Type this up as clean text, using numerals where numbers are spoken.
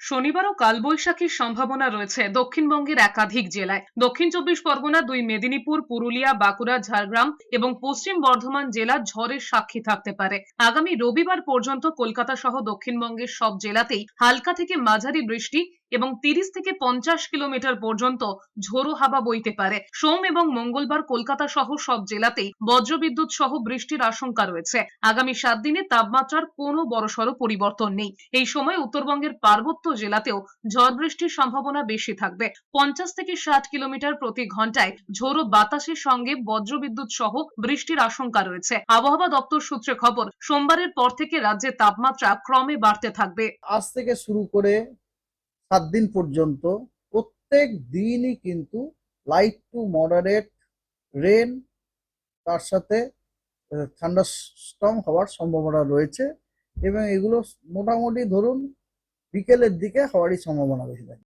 শনিবার ও কালবৈশাখীর সম্ভাবনা রয়েছে দক্ষিণবঙ্গের একাধিক জেলায়। দক্ষিণ চব্বিশ পরগনা, দুই মেদিনীপুর, পুরুলিয়া, বাঁকুড়া, ঝাড়গ্রাম এবং পশ্চিম বর্ধমান জেলা ঝড়ের সাক্ষী থাকতে পারে। আগামী রবিবার পর্যন্ত কলকাতা সহ দক্ষিণবঙ্গের সব জেলাতেই হালকা থেকে মাঝারি বৃষ্টি এবং 30 থেকে 50 কিলোমিটার পর্যন্ত ঝোড়ো হাওয়া বইতে পারে। সোম এবং মঙ্গলবার কলকাতা সহ সব জেলাতেই বজ্রবিদ্যুৎ সহ বৃষ্টির আশঙ্কা রয়েছে। আগামী 7 দিনে তাপমাত্রার কোনো বড়সড় পরিবর্তন নেই। এই সময় উত্তরবঙ্গের পার্বত্য জেলাতেও ঝড় বৃষ্টির সম্ভাবনা বেশি থাকবে। 50 থেকে 60 কিলোমিটার প্রতি ঘন্টায় ঝোড়ো বাতাসের সঙ্গে বজ্রবিদ্যুৎ সহ বৃষ্টির আশঙ্কা রয়েছে। আবহাওয়া দপ্তর সূত্রে খবর, সোমবারের পর থেকে রাজ্যের তাপমাত্রা ক্রমে বাড়তে থাকবে। আজ থেকে শুরু করে 7 দিন পর্যন্ত প্রত্যেক দিনই কিন্তু লাইট টু মডারেট রেন, তার সাথে থান্ডারস্টর্ম হওয়ার সম্ভাবনা রয়েছে এবং এগুলো মোটামুটি ধরুন বিকেলের দিকে হওয়ারই সম্ভাবনা বেশি থাকে।